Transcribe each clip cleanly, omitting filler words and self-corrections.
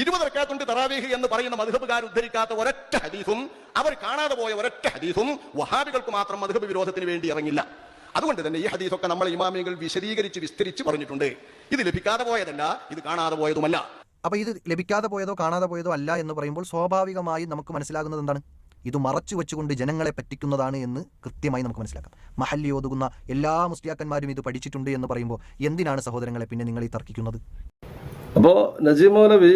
20 റക്അത്തുണ്ട് തറാവീഹ് എന്ന് പറയുന്ന മദ്ഹബുകാർ ഉദ്ധരിക്കാത്ത ഒരൊറ്റ ഹദീസും, അവർ കാണാതെ പോയ ഒരൊറ്റ ഹദീസും വഹാബികൾക്ക് മാത്രം മദ്ഹബ് വിരോധത്തിന് വേണ്ടി ഇറങ്ങില്ല. അതുകൊണ്ട് തന്നെ ഈ ഹദീസൊക്കെ നമ്മൾ ഇമാമികൾ വിശദീകരിച്ച് വിസ്തരിച്ച് പറഞ്ഞിട്ടുണ്ട്. ഇത് ലഭിക്കാതെ പോയതല്ല, ഇത് കാണാതെ പോയതുമല്ല. അപ്പോൾ ഇത് ലഭിക്കാതെ പോയതോ കാണാതെ പോയതോ അല്ല എന്ന് പറയുമ്പോൾ സ്വാഭാവികമായി നമുക്ക് മനസ്സിലാകുന്നത് എന്താണ്? ഇത് മറച്ചു വെച്ചുകൊണ്ട് ജനങ്ങളെ പറ്റിക്കുന്നതാണ് എന്ന് കൃത്യമായി നമുക്ക് മനസ്സിലാക്കാം. മഹല്ലി ഓതുന്ന എല്ലാ മുസ്ലിയാക്കന്മാരും ഇത് പഠിച്ചിട്ടുണ്ട് എന്ന് പറയുമ്പോൾ എന്തിനാണ് സഹോദരങ്ങളെ പിന്നെ നിങ്ങൾ ഈ തർക്കിക്കുന്നത്? അപ്പോൾ നജീം മൗലവി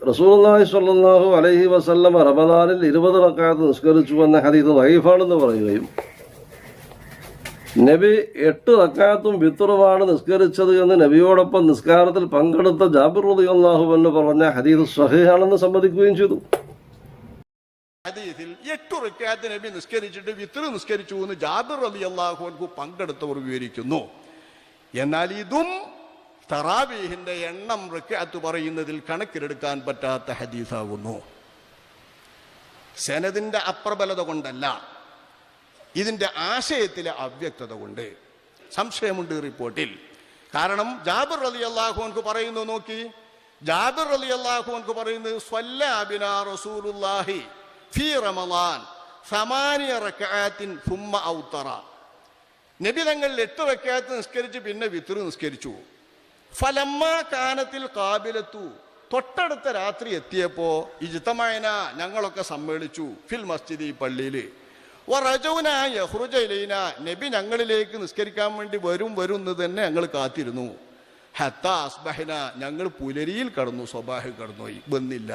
റസൂലുള്ളാഹി സ്വല്ലല്ലാഹു അലൈഹി വസല്ലം റമദാനിൽ 20 റക്അത്ത് നിസ്കരിച്ചു എന്ന ഹദീസ് ദഈഫാണെന്ന് പറയുകയും നബി 8 റക്അത്തും വിത്റുമാണ് നിസ്കരിച്ചത് എന്ന് നബിയോടൊപ്പം നിസ്കാരത്തിൽ പങ്കെടുത്ത ജാബിർ റളിയല്ലാഹു അൻഹു പറഞ്ഞ ഹദീസ് സ്വഹീഹാണെന്ന് സമ്മതിക്കുകയും ചെയ്തു. ഹദീസിൽ 8 റക്അത്ത് നബി നിസ്കരിച്ചിട്ട് വിത്ർ നിസ്കരിച്ചു എന്ന് ജാബിർ റളിയല്ലാഹു അൻഹു പങ്കെടുത്തവർ വിവരിക്കുന്നു. എന്നാൽ ഇതും തറാവീഹിന്റെ എണ്ണം റക്അത്ത് പറയുന്നതിൽ കണക്കിലെടുക്കാൻ പറ്റാത്ത ഹദീസാകുന്നു. സനദിന്റെ അപ്രബലത കൊണ്ടല്ല, ഇതിന്റെ ആശയത്തിലെ അവ്യക്തത കൊണ്ട്. സംശയമുണ്ട് റിപ്പോർട്ടിൽ. കാരണം ജാബിർ റളിയല്ലാഹു അൻഹു പറയുന്നു, നോക്കി, ജാബിർ റളിയല്ലാഹു അൻഹു പറയുന്നത് സ്വല്ലാ ബിനാ റസൂലുള്ളാഹി ഫീ റമളാൻ 8 റക്അത്തിൻ സുമ്മ ഔതറ. നബി തങ്ങൾ 8 റക്അത്ത് നിസ്കരിച്ച് പിന്നെ വിത്ർ നിസ്കരിച്ചു. ഫലമ്മ കാനത്തിൽ കാബിലത്തു, തൊട്ടടുത്ത രാത്രി എത്തിയപ്പോ ഇജ്തമഅന, ഞങ്ങളൊക്കെ സമ്മേളിച്ചു, ഫിൽ മസ്ജിദി, പള്ളിയിൽ. വറജൗന യഖ്റുജ ഇലൈന, നബി ഞങ്ങളിലേക്ക് നിസ്കരിക്കാൻ വേണ്ടി വരും എന്ന് തന്നെ ഞങ്ങൾ കാത്തിരുന്നു. ഹത്താ അസ്ബഹന, ഞങ്ങൾ പുലരിയിൽ കടന്നു, സ്വബാഹ് കടന്നുപോയി, വന്നില്ല.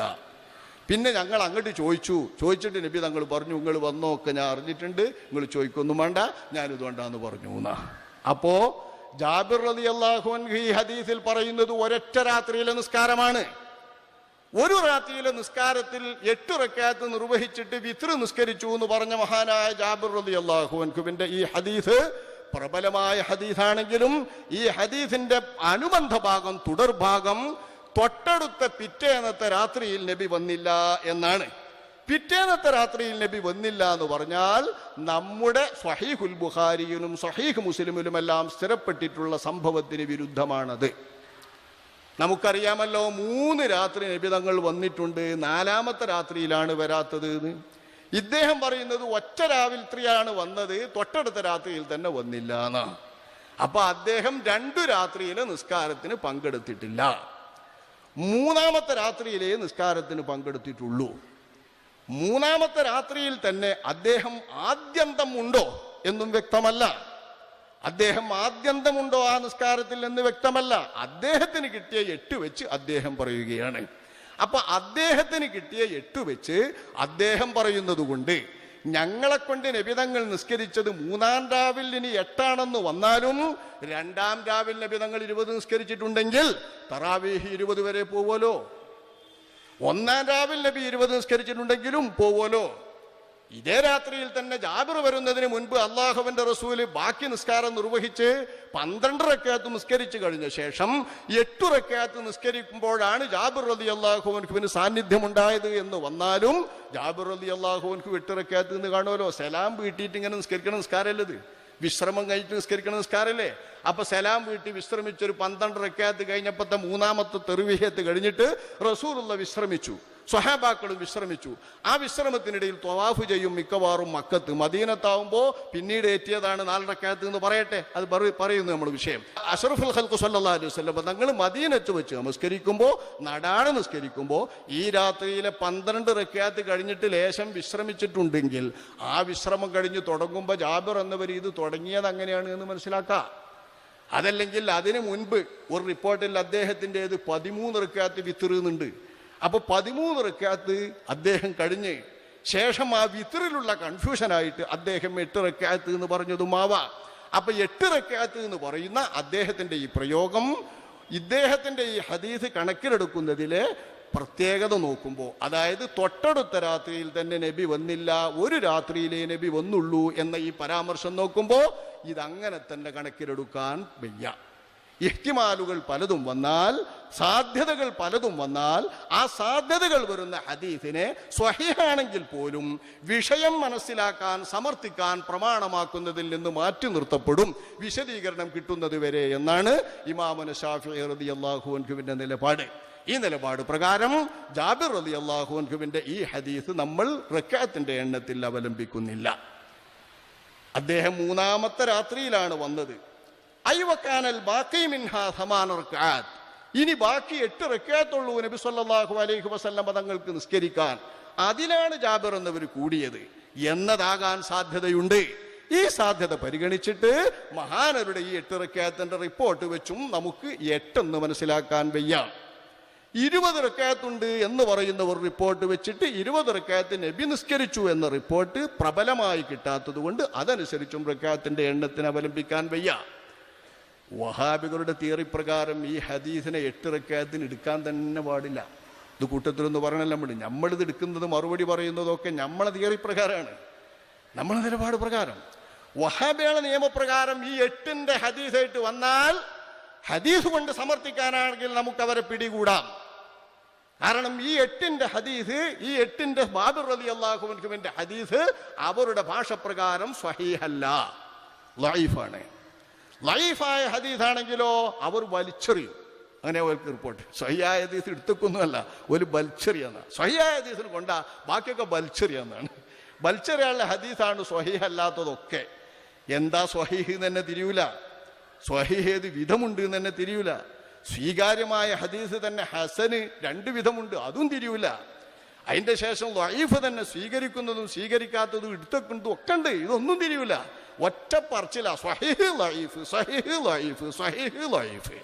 പിന്നെ ഞങ്ങൾ അങ്ങോട്ട് ചോദിച്ചിട്ട് നബി തങ്ങൾ പറഞ്ഞു, നിങ്ങൾ വന്നോക്കെ ഞാൻ അറിഞ്ഞിട്ടുണ്ട്, നിങ്ങൾ ചോദിക്കൊന്നും വേണ്ട, ഞാനിതുകൊണ്ടാന്ന് പറഞ്ഞു എന്നാ. അപ്പോ ജാബിർ റളിയല്ലാഹു അൻഹു ഈ ഹദീസിൽ പറയുന്നത് ഒരൊറ്റ രാത്രിയിലെ നിസ്കാരമാണ്. ഒരു രാത്രിയിലെ നിസ്കാരത്തിൽ 8 റക്അത്ത് നിർവഹിച്ചിട്ട് വിത്ർ നിസ്കരിച്ചു എന്ന് പറഞ്ഞ മഹാനായ ജാബിർ റളിയല്ലാഹു അൻഹുവിന്റെ ഈ ഹദീസ് പ്രബലമായ ഹദീസാണെങ്കിലും ഈ ഹദീസിന്റെ അനുബന്ധ ഭാഗം, തുടർഭാഗം, തൊട്ടടുത്ത പിറ്റേന്നത്തെ രാത്രിയിൽ നബി വന്നില്ല എന്നാണ്. പിറ്റേന്നത്തെ രാത്രിയിൽ നബി വന്നില്ല എന്ന് പറഞ്ഞാൽ നമ്മുടെ സ്വഹീഹുൽ ബുഖാരിയിലും സ്വഹീഹ് മുസ്ലിമിലുമെല്ലാം സ്ഥിരപ്പെട്ടിട്ടുള്ള സംഭവത്തിന് വിരുദ്ധമാണത്. നമുക്കറിയാമല്ലോ, 3 രാത്രി നബി തങ്ങൾ വന്നിട്ടുണ്ട്, 4ാമത്തെ രാത്രിയിലാണ് വരാത്തത് എന്ന്. ഇദ്ദേഹം പറയുന്നത് ഒറ്റ രാത്രിയാണ് വന്നത്, തൊട്ടടുത്ത രാത്രിയിൽ തന്നെ വന്നില്ല എന്ന്. അപ്പൊ അദ്ദേഹം 2 രാത്രിയിലെ നിസ്കാരത്തിന് പങ്കെടുത്തിട്ടില്ല, 3ാമത്തെ രാത്രിയിലെ നിസ്കാരത്തിന് പങ്കെടുത്തിട്ടുള്ളൂ. 3ാമത്തെ രാത്രിയിൽ തന്നെ അദ്ദേഹം ആദ്യന്തം ഉണ്ടോ എന്നും വ്യക്തമല്ല. അദ്ദേഹം ആദ്യന്തമുണ്ടോ ആ നിസ്കാരത്തിൽ എന്ന് വ്യക്തമല്ല. അദ്ദേഹത്തിന് കിട്ടിയ 8 വെച്ച് അദ്ദേഹം പറയുകയാണ്. അപ്പൊ അദ്ദേഹത്തിന് കിട്ടിയ 8 വെച്ച് അദ്ദേഹം പറയുന്നത് കൊണ്ട് ഞങ്ങളെ കൊണ്ട് നബിതങ്ങൾ നിസ്കരിച്ചത് 3ാം രാവിൽ ഇനി 8 വന്നാലും 2ാം രാവിൽ നബിതങ്ങൾ 20 നിസ്കരിച്ചിട്ടുണ്ടെങ്കിൽ തറാവീഹ് 20 വരെ പോവുമല്ലോ. 1ാം രാവിൽ നബി 20 നിസ്കരിച്ചിട്ടുണ്ടെങ്കിലും പോവുമല്ലോ. ഇതേ രാത്രിയിൽ തന്നെ ജാബിർ വരുന്നതിന് മുൻപ് അള്ളാഹുവിന്റെ റസൂല് ബാക്കി നിസ്കാരം നിർവഹിച്ച് 12 റക്അത്ത് നിസ്കരിച്ചു കഴിഞ്ഞ ശേഷം 8 റക്അത്ത് നിസ്കരിക്കുമ്പോഴാണ് ജാബിർ റളിയല്ലാഹു അൻഹുവിന് സാന്നിധ്യമുണ്ടായത് എന്ന് വന്നാലും ജാബിർ റളിയല്ലാഹു അൻഹു 8 റക്അത്ത് എന്ന് കാണുമല്ലോ. സലാം വീട്ടിയിട്ട് ഇങ്ങനെ നിസ്കരിക്കണം നിസ്കാരമല്ലേ ഇത്? വിശ്രമം കഴിഞ്ഞിട്ട് നിസ്കരിക്കണം നിസ്കാരല്ലേ? അപ്പൊ സലാം വീട്ടി വിശ്രമിച്ചൊരു 12 റക്അത്ത് കഴിഞ്ഞപ്പോഴത്തെ 3ാമത്തെ തർവീഹത്ത് കഴിഞ്ഞിട്ട് റസൂലുള്ള വിശ്രമിച്ചു, സ്വഹാബാക്കളും വിശ്രമിച്ചു. ആ വിശ്രമത്തിനിടയിൽ ത്വവാഫ് ചെയ്യും മിക്കവാറും മക്കത്ത്. മദീനത്താവുമ്പോ പിന്നീട് എത്തിയതാണ് 4 റക്അത്ത് എന്ന് പറയട്ടെ, അത് പറയുന്നു നമ്മൾ വിഷയം. അഷ്റഫുൽ ഖൽഖ് സ്വല്ലല്ലാഹു അലൈഹി വസല്ലം തങ്ങൾ മദീനത്ത് വെച്ച് നമസ്കരിക്കുമ്പോ, നടാണ് നിസ്കരിക്കുമ്പോ, ഈ രാത്രിയിലെ 12 റക്അത്ത് കഴിഞ്ഞിട്ട് ലേശം വിശ്രമിച്ചിട്ടുണ്ടെങ്കിൽ ആ വിശ്രമം കഴിഞ്ഞ് തുടങ്ങുമ്പോൾ ജാബിർ എന്നവർ ഇത് തുടങ്ങിയത് അങ്ങനെയാണ് എന്ന് മനസ്സിലാക്കാം. അതല്ലെങ്കിൽ അതിനു മുൻപ് ഒരു റിപ്പോർട്ടിൽ അദ്ദേഹത്തിൻ്റെത് 13 റക്അത്ത് വിത്റുന്നുണ്ട്. അപ്പൊ 13 റക്അത്ത് അദ്ദേഹം കഴിഞ്ഞ് ശേഷം ആ വിത്റിലുള്ള കൺഫ്യൂഷനായിട്ട് അദ്ദേഹം 8 റക്അത്ത് എന്ന് പറഞ്ഞതുമാവാം. അപ്പൊ 8 റക്അത്ത് എന്ന് പറയുന്ന അദ്ദേഹത്തിന്റെ ഈ പ്രയോഗം, ഇദ്ദേഹത്തിന്റെ ഈ ഹദീസ് കണക്കിലെടുക്കുന്നതിലെ പ്രത്യേകത നോക്കുമ്പോൾ, അതായത് തൊട്ടടുത്ത രാത്രിയിൽ തന്നെ നബി വന്നില്ല, ഒരു രാത്രിയിലേ നബി വന്നുള്ളൂ എന്ന ഈ പരാമർശം നോക്കുമ്പോൾ ഇതങ്ങനെ തന്നെ കണക്കിലെടുക്കാൻ വയ്യ. ഇഹ്തിമാലുകൾ പലതും വന്നാൽ, സാധ്യതകൾ പലതും വന്നാൽ, ആ സാധ്യതകൾ വരുന്ന ഹദീസിനെ സ്വഹീഹാണെങ്കിൽ പോലും വിഷയം മനസ്സിലാക്കാൻ, സമർത്ഥിക്കാൻ, പ്രമാണമാക്കുന്നതിൽ നിന്ന് മാറ്റി നിർത്തപ്പെടും, വിശദീകരണം കിട്ടുന്നത് വരെ എന്നാണ് ഇമാമുന ശാഫിഈ റളിയല്ലാഹു അൻഹുവിന്റെ നിലപാട്. ഈ നിലപാട് പ്രകാരം ജാബിർ റളിയല്ലാഹു അൻഹുവിന്റെ ഈ ഹദീസ് നമ്മൾ റക്അത്തിന്റെ എണ്ണത്തിൽ അവലംബിക്കുന്നില്ല. അദ്ദേഹം 3-ാമത്തെ രാത്രിയിലാണ് വന്നത്. ഐവക്കാനൽ ബാക്കി മിൻഹാ സമാന റക്അത്ത്, ഇനി ബാക്കി 8 റക്അത്തുള്ളൂ നബി സല്ലല്ലാഹു അലൈഹി വസല്ലം തങ്ങൾക്ക് നിസ്കരിക്കാൻ, അതിലാണ് ജാബിർ എന്നവർ കൂടിയത് എന്നതാകാൻ സാധ്യതയുണ്ട്. ഈ സാധ്യത പരിഗണിച്ചിട്ട് മഹാനരുടെ ഈ 8 റക്അത്തിന്റെ റിപ്പോർട്ട് വെച്ചും നമുക്ക് 8 എന്ന് മനസ്സിലാക്കാൻ വയ്യ. 20 റക്അത്തുണ്ട് എന്ന് പറയുന്ന ഒരു റിപ്പോർട്ട് വെച്ചിട്ട് 20 റക്അത്ത് നബി നിസ്കരിച്ചു എന്ന റിപ്പോർട്ട് പ്രബലമായി കിട്ടാത്തത് കൊണ്ട് അതനുസരിച്ചും റക്അത്തിന്റെ എണ്ണത്തിന് അവലംബിക്കാൻ വയ്യ. വഹാബികളുടെ തിയറി പ്രകാരം ഈ ഹദീസിനെ 8 റക്അത്തിന് എടുക്കാൻ തന്നെ പാടില്ല. ഇത് കൂട്ടത്തിലൊന്ന് പറയണല്ലോ, നമ്മളിത് എടുക്കുന്നത് മറുപടി പറയുന്നതൊക്കെ നമ്മളെ തിയറി പ്രകാരമാണ്, നമ്മളെ നിലപാട് പ്രകാരം. വഹാബികളുടെ നിയമപ്രകാരം ഈ 8ന്റെ ഹദീസായിട്ട് വന്നാൽ ഹദീസ് കൊണ്ട് സമർത്ഥിക്കാനാണെങ്കിൽ നമുക്ക് അവരെ പിടികൂടാം. കാരണം ഈ 8ന്റെ ഹദീസ്, ഈ 8ന്റെ ജാബിർ റളിയല്ലാഹു അൻഹുവിന്റെ ഹദീസ് അവരുടെ ഭാഷ പ്രകാരം സ്വഹീഹല്ല, ലഈഫാണ്. ലഈഫായ ഹദീസാണെങ്കിലോ അവർ വലിച്ചെറിയും. അങ്ങനെ അവർക്ക് റിപ്പോർട്ട് സ്വഹീഹായ ഹദീസ് എടുത്തൊക്കൊന്നുമല്ല, ഒരു ബൽച്ചെറിയെന്ന സ്വഹീഹായ ഹദീസിന് കൊണ്ടാ ബാക്കിയൊക്കെ ബൽച്ചെറിയെന്നാണ്. ബൽച്ചെറിയുള്ള ഹദീസാണ് സ്വഹീഹല്ലാത്തതൊക്കെ. എന്താ സ്വഹീഹ് എന്ന് തന്നെ തിരിയൂല, സ്വഹീഹ് ഏത് വിധമുണ്ട് എന്ന് തന്നെ തിരിയൂല. സ്വീകാര്യമായ ഹദീസ് തന്നെ ഹസന് 2 വിധമുണ്ട്, അതും തിരിയൂല. അതിന്റെ ശേഷം ലഈഫ് തന്നെ സ്വീകരിക്കുന്നതും സ്വീകരിക്കാത്തതും എടുത്തും ഒക്കെ ഉണ്ട്, ഇതൊന്നും തിരിയൂല. ഒറ്റ പറച്ചില സ്വഹീഹ് ലഈഫ്, സ്വഹീഹ് ലഈഫ്, സ്വഹീഹ് ലഈഫ്.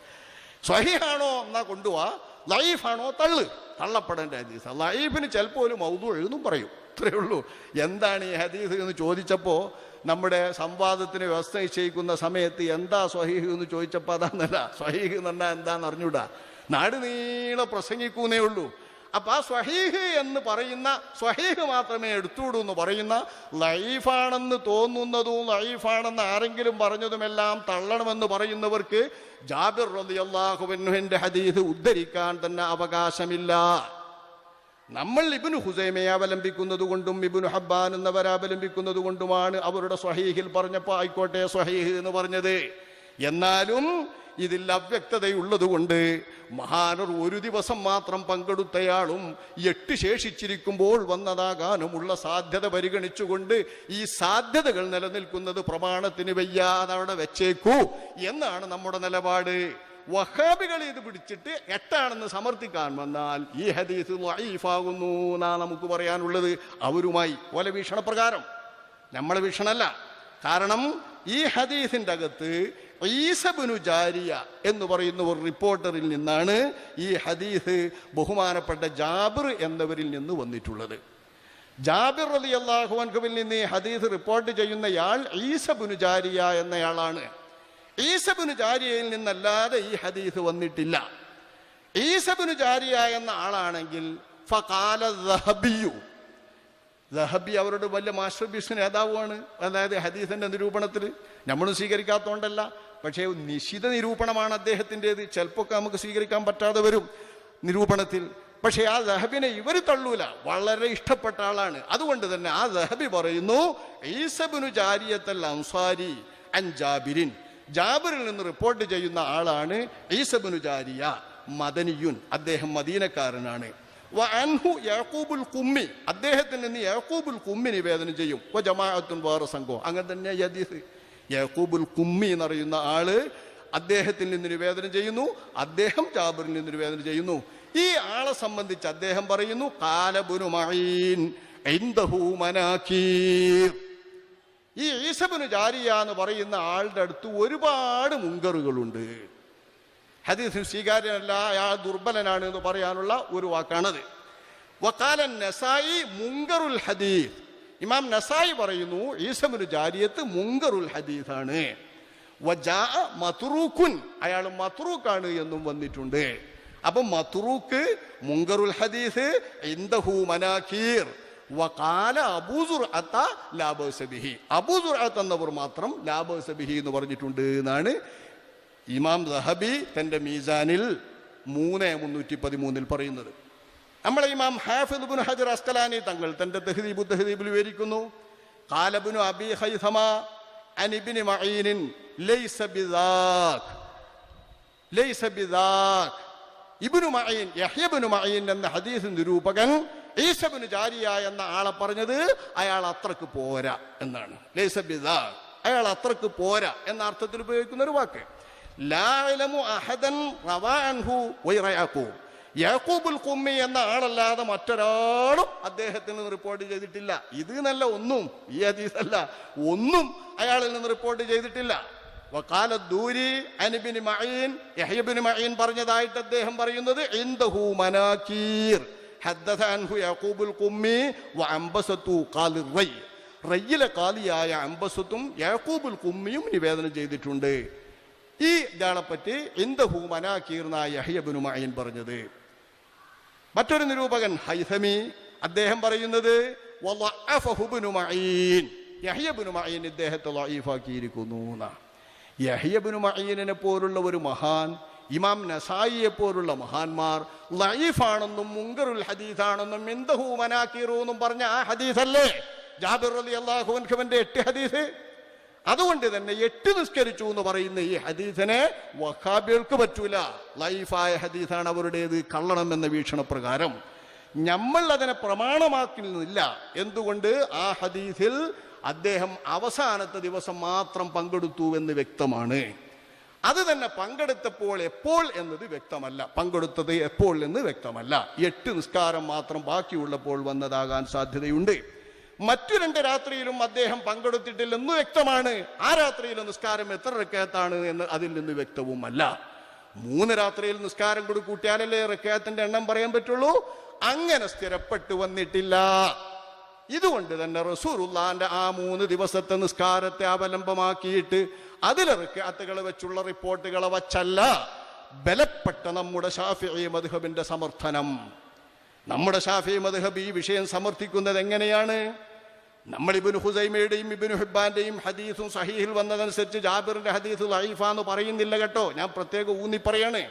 സ്വഹീഹാണോ എന്നാ കൊണ്ടുപോവാ, ലഈഫാണോ തള്ളപ്പെടേണ്ട ഹദീസ്. ലഈഫിന് ചിലപ്പോൾ ഒരു മൗദൂഅ് എന്നും പറയും, ഇത്രയേ ഉള്ളൂ. എന്താണ് ഈ ഹദീസ് എന്ന് ചോദിച്ചപ്പോൾ നമ്മുടെ സംവാദത്തിന് വ്യവസ്ഥ നിശ്ചയിക്കുന്ന സമയത്ത് എന്താ സ്വഹീഹ് എന്ന് ചോദിച്ചപ്പോൾ അതാന്നല്ല, സ്വഹീഹ് എന്ന് പറഞ്ഞാൽ എന്താന്ന് അറിഞ്ഞൂടാ, നാട് നീളെ പ്രസംഗിക്കുന്നേ ഉള്ളൂ. അപ്പൊ ആ സ്വഹീഹ് എന്ന് പറയുന്ന, സ്വഹീഹ് മാത്രമേ എടുത്തുകൂടൂ എന്ന് പറയുന്ന, ലഈഫാണെന്ന് തോന്നുന്നതും ലഈഫാണെന്ന് ആരെങ്കിലും പറഞ്ഞതുമെല്ലാം തള്ളണമെന്ന് പറയുന്നവർക്ക് ജാബിർ റളിയല്ലാഹു അൻഹുവിന്റെ ഹദീസ് ഉദ്ധരിക്കാൻ തന്നെ അവകാശമില്ല. നമ്മൾ ഇബ്നു ഹുസൈമയെ അവലംബിക്കുന്നത് കൊണ്ടും ഇബ്നു ഹബ്ബാൻ എന്നവരെ അവലംബിക്കുന്നത് കൊണ്ടുമാണ് അവരുടെ സ്വഹീഹിൽ പറഞ്ഞപ്പോൾ ആയിക്കോട്ടെ സ്വഹീഹ് എന്ന് പറഞ്ഞത്. എന്നാലും ഇതിൽ അവ്യക്തതയുള്ളത് കൊണ്ട് മഹാനർ ഒരു ദിവസം മാത്രം പങ്കെടുത്തയാളും 8 ശേഷിച്ചിരിക്കുമ്പോൾ വന്നതാകാനുമുള്ള സാധ്യത പരിഗണിച്ചുകൊണ്ട് ഈ സാധ്യതകൾ നിലനിൽക്കുന്നത് പ്രമാണത്തിന് വയ്യാതെ അവിടെ വെച്ചേക്കൂ എന്നാണ് നമ്മുടെ നിലപാട്. വഹാബികൾ ഇത് പിടിച്ചിട്ട് 8 സമർത്ഥിക്കാൻ വന്നാൽ ഈ ഹദീസ് ലഈഫാകുന്നു എന്നാ നമുക്ക് പറയാനുള്ളത്. അവരുമായി ഓലെ വീക്ഷണപ്രകാരം, നമ്മളെ വീക്ഷണമല്ല. കാരണം ഈ ഹദീസിന്റെ അകത്ത് ഈസ ഇബ്നു ജാരിയ എന്ന് പറയുന്ന ഒരു റിപ്പോർട്ടറിൽ നിന്നാണ് ഈ ഹദീസ് ബഹുമാനപ്പെട്ട ജാബിർ എന്നവരിൽ നിന്ന് വന്നിട്ടുള്ളത്. ജാബിർ റളിയല്ലാഹു അൻഹുവിൽ നിന്ന് ഈ ഹദീസ് റിപ്പോർട്ട് ചെയ്യുന്നയാൾ ഈസ ഇബ്നു ജാരിയ എന്നയാളാണ്. ഈസ ഇബ്നു ജാരിയയിൽ നിന്നല്ലാതെ ഈ ഹദീസ് വന്നിട്ടില്ല. ഈസ ഇബ്നു ജാരിയ എന്ന ആളാണെങ്കിൽ ഫഖാല ദഹബിയു, ദഹബി അവരുടെ വലിയ മാസ്റ്റർ പീസ് നേതാവുമാണ്. അതായത് ഹദീസിന്റെ നിരൂപണത്തിൽ നമ്മളും സ്വീകരിക്കാത്തതുകൊണ്ടല്ല, പക്ഷേ നിശ്ചിത നിരൂപണമാണ് അദ്ദേഹത്തിൻ്റെത്. ചിലപ്പോൾ നമുക്ക് സ്വീകരിക്കാൻ പറ്റാതെ വരും നിരൂപണത്തിൽ. പക്ഷേ ആ ദഹബിനെ ഇവർ തള്ളൂല, വളരെ ഇഷ്ടപ്പെട്ട ആളാണ്. അതുകൊണ്ട് തന്നെ ആ ദഹബി പറയുന്നു ഈസ ഇബ്നു ജാരിയത്തുൽ അൻസാരി അൻ ജാബിരിൻ, ജാബിറിൽ നിന്ന് റിപ്പോർട്ട് ചെയ്യുന്ന ആളാണ് ഈസ ഇബ്നു ജാരിയ, മദനിയുൻ, അദ്ദേഹം മദീനക്കാരനാണ്. വഅൻഹു യഅഖൂബുൽ ഖുമ്മി, അദ്ദേഹത്തിൽ നിന്ന് യഅഖൂബുൽ ഖുമ്മി നിവേദനം ചെയ്യും. ജമാഅത്തുൻ വേറെ സംഘം. അങ്ങനെ തന്നെ ഹദീസ് യഅഖൂബുൽ ഖുമ്മി എന്ന് പറയുന്ന ആള് അദ്ദേഹത്തിൽ നിന്ന് നിവേദനം ചെയ്യുന്നു, അദ്ദേഹം ജാബിറിൽ നിന്ന് നിവേദനം ചെയ്യുന്നു. ഈ ആളെ സംബന്ധിച്ച് അദ്ദേഹം പറയുന്നു ഖാല ഇബ്നു മഈൻ ഇൻദഹു മനാകീർ. ഈ ഈസ ഇബ്നു ജാരിയ എന്ന് പറയുന്ന ആളുടെ അടുത്ത് ഒരുപാട് മുങ്കറുകളുണ്ട്. ഹദീസ് സ്വീകാര്യനല്ല, അയാൾ ദുർബലനാണ് എന്ന് പറയാനുള്ള ഒരു വാക്കാണത്. വഖാല നസായി മുങ്കറുൽ ഹദീസ്, ഇമാം നസായി പറയുന്നു ഈസ ഇബ്നു ജാരിയത്ത് മുങ്കറുൽ ഹദീസാണ്. വജാഅ മത്റൂഖുൻ, അയാൾ മത്റൂഖാണ് എന്നും വന്നിട്ടുണ്ട്. അപ്പം മത്റൂഖ്, മുങ്കറുൽ ഹദീസ്, ഇൻദഹു മനാകീർ. വഖാല അബൂ സുർഅത ലാ ബഅസ ബിഹി, അബൂ സുർഅത എന്നവർ മാത്രം ലാ ബഅസ ബിഹി എന്ന് പറഞ്ഞിട്ടുണ്ട് എന്നാണ് ഇമാം ദഹബി തന്റെ മീസാനിൽ 313 പറയുന്നത്. നമ്മളെ ഇമാം ഹാഫിദ് ഇബ്നു ഹജർ അസ്കലാനി തങ്ങൾ തന്റെ തഹ്ദീബിൽ വിവരിക്കുന്നു ഖാല ഇബ്നു അബീ ഖൈസമ അൻ ഇബ്നു മഈൻ ലൈസ ബിദാക്, ലൈസ ബിദാക്, ഇബ്നു മഈൻ, യഹ്യ ഇബ്നു മഈൻ എന്ന ഹദീസ് നിരൂപകൻ ഈസ ഇബ്നു ജാരിയ എന്ന ആളെ പറഞ്ഞത് അയാൾ അത്രക്ക് പോരാ എന്നാണ്. ലൈസ ബിദാ, അയാൾ അത്രക്ക് പോരാ എന്ന അർത്ഥത്തിൽ ഉപയോഗിക്കുന്ന ഒരു വാക്ക്. ലാ ഇലമു അഹദൻ റവാ അൻഹു വൈറ യാഖൂബ്, യാഖൂബുൽ ഖുമ്മി എന്ന ആളല്ലാതെ മറ്റൊരാളും അദ്ദേഹത്തിന് റിപ്പോർട്ട് ചെയ്തിട്ടില്ല. ഇത് നല്ല ഒന്നും, ഈ ഹദീസല്ല, ഒന്നും അയാളിൽ നിന്ന് റിപ്പോർട്ട് ചെയ്തിട്ടില്ല. വഖാല ദൂരി അൻ ഇബ്നു മഈൻ, യഹ്യ ഇബ്നു മഈൻ പറഞ്ഞതായിട്ട് അദ്ദേഹം പറയുന്നത് ഇൻദഹു മനാകീർ ഹദ്ദസ അൻഹു യാഖൂബുൽ ഖുമ്മി വഅംബസതു ഖാലി റയ്, റയ്യിലെ ഖാലിയായ അംബസത്തും യാഖൂബുൽ ഖുമ്മിയും നിവേദനം ചെയ്തിട്ടുണ്ട്. ഈ ഇയാളെപ്പറ്റി ഇൻദഹു മനാകീർ എന്നാണ് യഹ്യ ഇബ്നു മഈൻ പറഞ്ഞത്. മറ്റൊരു നിരൂപകൻ ഹൈസമി, അദ്ദേഹം പറയുന്നത് വളഅഫഹു ഇബ്നു മഈൻ, യഹ്യ ഇബ്നു മഈൻ ഇദ്ദേഹത്തെ ലഈഫാക്കിയിരിക്കുന്നു എന്നാണ്. യഹ്യ ഇബ്നു മഈനിനെ പോലുള്ള ഒരു മഹാൻ, ഇമാം നസായിയെ പോലുള്ള മഹാന്മാർ ലഈഫാണെന്നും മുൻകറുൽ ഹദീസാണെന്നും ഇൻദഹു മനാകീറു എന്നും പറഞ്ഞ ആ ഹദീസല്ലേ ജാബിർ റളിയല്ലാഹു അൻഹുവിന്റെ 8 ഹദീസ്. അതുകൊണ്ട് തന്നെ 8 നിസ്കരിച്ചു എന്ന് പറയുന്ന ഈ ഹദീസിനെ വഹാബികൾക്ക് പറ്റൂല, ലൈഫായ ഹദീസാണ് അവരുടേത്, കള്ളണം എന്ന വീക്ഷണപ്രകാരം. നമ്മൾ അതിനെ പ്രമാണമാക്കുന്നില്ല. എന്തുകൊണ്ട്? ആ ഹദീസിൽ അദ്ദേഹം അവസാനത്തെ ദിവസം മാത്രം പങ്കെടുത്തു എന്ന് വ്യക്തമാണ്. അത് തന്നെ പങ്കെടുത്തപ്പോൾ എപ്പോൾ എന്നത് വ്യക്തമല്ല, പങ്കെടുത്തത് എപ്പോൾ എന്ന് വ്യക്തമല്ല. 8 നിസ്കാരം മാത്രം ബാക്കിയുള്ളപ്പോൾ വന്നതാകാൻ സാധ്യതയുണ്ട്. മറ്റു 2 രാത്രിയിലും അദ്ദേഹം പങ്കെടുത്തിട്ടില്ലെന്ന് വ്യക്തമാണ്. ആ രാത്രിയിലെ നിസ്കാരം എത്ര റക്അത്താണ് എന്ന് അതിൽ നിന്ന് വ്യക്തവുമല്ല. 3 രാത്രിയിൽ നിസ്കാരം കൂടി കൂട്ടിയാലല്ലേ റക്അത്തിന്റെ എണ്ണം പറയാൻ പറ്റുള്ളൂ. അങ്ങനെ സ്ഥിരപ്പെട്ടു വന്നിട്ടില്ല. ഇതുകൊണ്ട് തന്നെ റസൂലുള്ളാഹിന്റെ ആ 3 ദിവസത്തെ നിസ്കാരത്തെ അവലംബമാക്കിയിട്ട് അതിലെ റക്അത്തുകൾ വെച്ചുള്ള റിപ്പോർട്ടുകളെ വച്ചല്ല ബലപ്പെട്ട നമ്മുടെ ശാഫിഈ മദ്ഹബിന്റെ സമർത്ഥനം. നമ്മുടെ ശാഫിഈ മദ്ഹബ് ഈ വിഷയം സമർത്ഥിക്കുന്നത് എങ്ങനെയാണ്? നമ്മൾ ഇബ്നു ഖുസൈമയുടെയും ഇബ്നു ഹിബ്ബാന്റെയും ഹദീസും സഹീഹിൽ വന്നതനുസരിച്ച് ജാബിറിന്റെ ഹദീസ് ലഈഫാന്ന് പറയുന്നില്ല കേട്ടോ. ഞാൻ പ്രത്യേകം ഊന്നി പറയാണ്,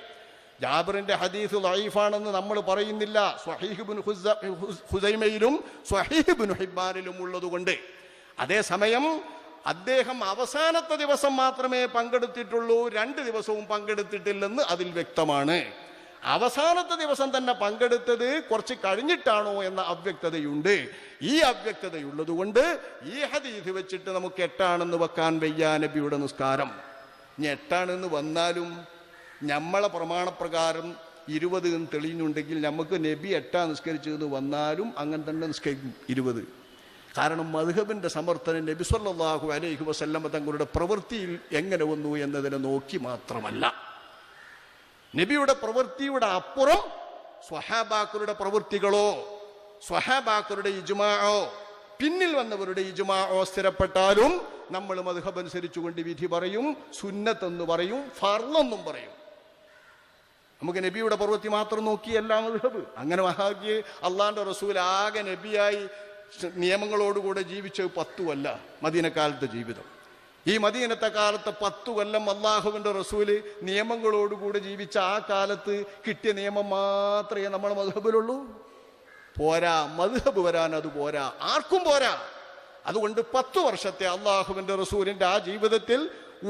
ജാബിറിന്റെ ഹദീസ് ലഈഫാണെന്ന് നമ്മൾ പറയുന്നില്ല. സ്വഹീഹ് ഇബ്നു ഖുസൈമയിലും സ്വഹീഹ് ഇബ്നു ഹിബ്ബാനിലും ഉള്ളതുകൊണ്ട്. അതേസമയം അദ്ദേഹം അവസാനത്തെ ദിവസം മാത്രമേ പങ്കെടുത്തിട്ടുള്ളൂ, 2 ദിവസവും പങ്കെടുത്തിട്ടില്ലെന്ന് അതിൽ വ്യക്തമാണ്. അവസാനത്തെ ദിവസം തന്നെ പങ്കെടുത്തത് കുറച്ച് കഴിഞ്ഞിട്ടാണോ എന്ന അവ്യക്തതയുണ്ട്. ഈ അവ്യക്തതയുള്ളത് കൊണ്ട് ഈ ഹദീസ് വെച്ചിട്ട് നമുക്ക് 8 വെക്കാൻ വയ്യ നബിയുടെ നിസ്കാരം. ഇനി 8 വന്നാലും നമ്മളെ പ്രമാണപ്രകാരം 20 എന്ന് തെളിയുന്നുണ്ടെങ്കിൽ നമുക്ക് നബി 8 നിസ്കരിച്ചതെന്ന് വന്നാലും അങ്ങനെ തന്നെ നിസ്കരിക്കും 20. കാരണം മദ്ഹബിന്റെ സമർത്ഥനം നബി സല്ലല്ലാഹു അലൈഹി വസല്ലം തങ്ങളുടെ പ്രവൃത്തിയിൽ എങ്ങനെ വന്നു എന്നതിനെ നോക്കി മാത്രമല്ല, നബിയുടെ പ്രവൃത്തിയുടെ അപ്പുറം സ്വഹാബാക്കളുടെ പ്രവൃത്തികളോ സ്വഹാബാക്കളുടെ ഇജ്മാഅോ പിന്നിൽ വന്നവരുടെ ഇജ്മാഅോ സ്ഥിരപ്പെട്ടാലും നമ്മൾ മദ്ഹബ് അനുസരിച്ചുകൊണ്ട് വിധി പറയും, സുന്നത്തെന്ന് പറയും, ഫർളെന്നും പറയും. നമുക്ക് നബിയുടെ പ്രവൃത്തി മാത്രം നോക്കിയല്ല മദ്ഹബ്. അങ്ങനെ മഹാകി അള്ളാന്റെ റസൂൽ ആകെ നബിയായി നിയമങ്ങളോടുകൂടെ ജീവിച്ചത് 10 കൊല്ല മദീനക്കാലത്തെ ജീവിതം. ഈ മദീനത്തെ കാലത്ത് 10 കൊല്ലം അള്ളാഹുവിന്റെ റസൂല് നിയമങ്ങളോടുകൂടെ ജീവിച്ച ആ കാലത്ത് കിട്ടിയ നിയമം മാത്രമേ നമ്മുടെ മദ്ഹബിലുള്ളൂ. പോരാ, മദ്ഹബ് വരാൻ അത് പോരാ, ആർക്കും പോരാ. അതുകൊണ്ട് 10 വർഷത്തെ അള്ളാഹുവിന്റെ റസൂലിന്റെ ആ ജീവിതത്തിൽ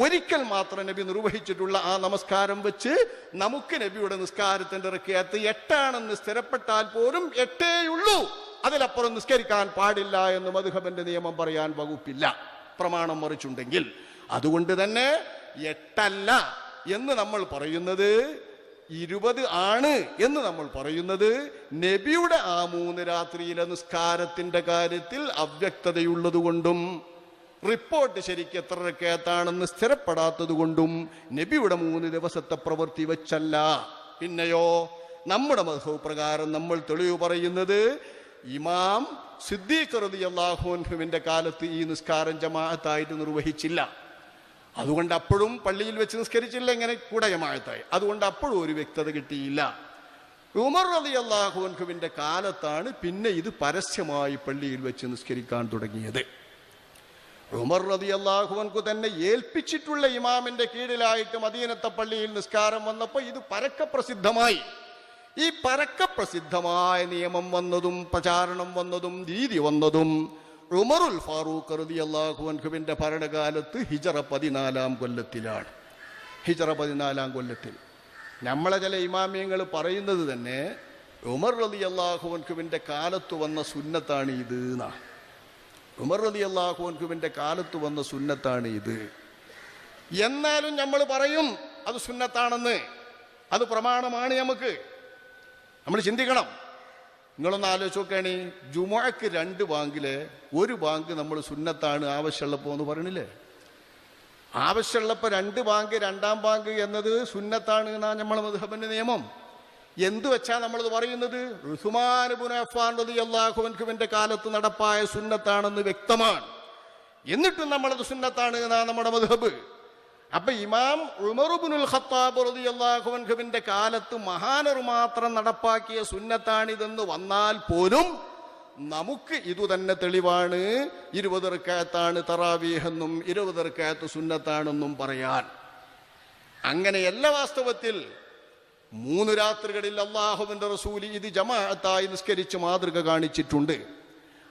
ഒരിക്കൽ മാത്രം നബി നിർവഹിച്ചിട്ടുള്ള ആ നമസ്കാരം വെച്ച് നമുക്ക് നബിയുടെ നിസ്കാരത്തിന്റെ റക്അത്ത് 8 സ്ഥിരപ്പെട്ടാൽ പോലും 8 ഉള്ളൂ, അതിലപ്പുറം നിസ്കരിക്കാൻ പാടില്ല എന്ന് മദ്ഹബിന്റെ നിയമം പറയാൻ വകുപ്പില്ല, പ്രമാണം മറിച്ചുണ്ടെങ്കിൽ. അതുകൊണ്ട് തന്നെ 8 എന്ന് നമ്മൾ പറയുന്നത് 20 ആണ് എന്ന് നമ്മൾ പറയുന്നത് നബിയുടെ ആ 3 രാത്രിയിലെ നിസ്കാരത്തിന്റെ കാര്യത്തിൽ അവ്യക്തതയുള്ളത് കൊണ്ടും റിപ്പോർട്ട് ശരിക്കും എത്ര റക്അത്താണെന്ന് സ്ഥിരപ്പെടാത്തത് കൊണ്ടും നബിയുടെ 3 ദിവസത്തെ പ്രവൃത്തി വെച്ചല്ല. പിന്നെയോ നമ്മുടെ മദ്ഹബ് പ്രകാരം നമ്മൾ തെളിവ് പറയുന്നത് ഇമാം സിദ്ദീഖ് റളിയല്ലാഹു അൻഹുവിന്റെ കാലത്ത് ഈ നിസ്കാരം ജമാഅത്തായിട്ട് നിർവഹിച്ചില്ല. അതുകൊണ്ട് അപ്പോഴും പള്ളിയിൽ വെച്ച് നിസ്കരിച്ചില്ല, ഇങ്ങനെ കൂടെ ജമാഅത്തായി. അതുകൊണ്ട് അപ്പോഴും ഒരു വ്യക്തത കിട്ടിയില്ല. ഉമർ റളിയല്ലാഹു അൻഹുവിന്റെ കാലത്താണ് പിന്നെ ഇത് പരസ്യമായി പള്ളിയിൽ വെച്ച് നിസ്കരിക്കാൻ തുടങ്ങിയത്. ഉമർ റളിയല്ലാഹു അൻഹു തന്നെ ഏൽപ്പിച്ചിട്ടുള്ള ഇമാമിന്റെ കീഴിലായിട്ട് മദീനത്തെ പള്ളിയിൽ നിസ്കാരം വന്നപ്പോൾ ഇത് പരക്കെ പ്രസിദ്ധമായി. ഈ പരക്കെ പ്രസിദ്ധമായ നിയമം വന്നതും പ്രചാരണം വന്നതും രീതി വന്നതും ഉമറുൽ ഫാറൂഖ് റളിയല്ലാഹു അൻഹുവിന്റെ ഭരണകാലത്ത് ഹിജറ 14 കൊല്ലത്തിലാണ്. ഹിജറ 14 കൊല്ലത്തിൽ നമ്മളെ ചില ഇമാമിയങ്ങൾ പറയുന്നത് തന്നെ ഉമർ റളിയല്ലാഹു അൻഹുവിൻ്റെ കാലത്ത് വന്ന സുന്നത്താണ് ഇത് എന്നാ. ഉമർ റളിയല്ലാഹു അൻഹുവിൻ്റെ കാലത്ത് വന്ന സുന്നത്താണ് ഇത്. എന്നാലും നമ്മൾ പറയും അത് സുന്നത്താണെന്ന്, അത് പ്രമാണമാണ്. നമ്മൾ ചിന്തിക്കണം. നിങ്ങളൊന്ന് ആലോചിച്ച് നോക്കുകയാണ്, ജുമുഅക്ക് 2 ബാങ്കിലെ 1 ബാങ്ക് നമ്മൾ സുന്നത്താണ് ആവശ്യമുള്ളപ്പോൾ എന്ന് പറയണില്ലേ? ആവശ്യമുള്ളപ്പോൾ 2 ബാങ്ക് 2-ാം ബാങ്ക് എന്നത് സുന്നത്താണ് എന്നാണ് നമ്മളെ മദ്ഹബിന്റെ നിയമം. എന്തു വെച്ചാൽ നമ്മളത് പറയുന്നത് ഉസ്മാൻ ഇബ്നു അഫ്ഫാൻ റളിയല്ലാഹു അൻഹുവിന്റെ കാലത്ത് നടപ്പായ സുന്നത്താണെന്ന് വ്യക്തമാണ്. എന്നിട്ടും നമ്മളത് സുന്നത്താണ് എന്നാണ് നമ്മുടെ മദ്ഹബ്. അപ്പൊ ഇമാം ഉമർ ഇബ്നുൽ ഖത്താബ് റളിയല്ലാഹു അൻഹുവിന്റെ കാലത്ത് മഹാനർ മാത്രം നടപ്പാക്കിയ സുന്നത്താണിതെന്ന് വന്നാൽ പോലും നമുക്ക് ഇതു തന്നെ തെളിവാണ് 20 റക്അത്താണ് തറാവീഹ് എന്നും 20 റക്അത്ത് സുന്നത്താണെന്നും പറയാൻ. അങ്ങനെയല്ല. വാസ്തവത്തിൽ 3 രാത്രികളിൽ അല്ലാഹുവിന്റെ റസൂൽ ഇത് ജമാഅത്തായി നിസ്കരിച്ച് മാതൃക കാണിച്ചിട്ടുണ്ട്.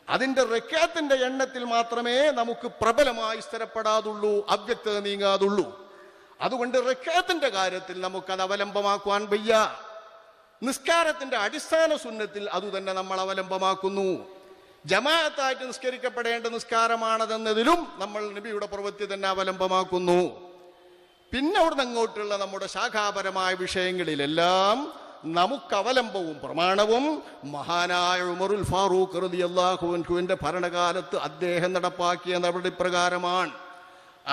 അതിന്റെ റക്അത്തിന്റെ എണ്ണത്തിൽ മാത്രമേ നമുക്ക് പ്രബലമായി സ്ഥിരപ്പെടാതുള്ളൂ, അവ്യക്തത നീങ്ങാതുള്ളൂ. അതുകൊണ്ട് റക്അത്തിന്റെ കാര്യത്തിൽ നമുക്കത് അവലംബമാക്കുവാൻ വയ്യ. നിസ്കാരത്തിന്റെ അടിസ്ഥാന സുന്നത്തിൽ അതുതന്നെ നമ്മൾ അവലംബമാക്കുന്നു. ജമാഅത്തായിട്ട് നിസ്കരിക്കപ്പെടേണ്ട നിസ്കാരമാണതെന്നതിലും നമ്മൾ നബിയുടെ പ്രവൃത്തി തന്നെ അവലംബമാക്കുന്നു. പിന്നെ അവിടുന്ന് അങ്ങോട്ടുള്ള നമ്മുടെ ശാഖാപരമായ വിഷയങ്ങളിലെല്ലാം നമുക്ക് അവലംബവും പ്രമാണവും മഹാനായ ഉമറുൽ ഫാറൂഖ് റളിയല്ലാഹു അൻഹുവിന്റെ ഭരണകാലത്ത് അദ്ദേഹം നടപ്പാക്കിയ നടപടി പ്രകാരമാണ്.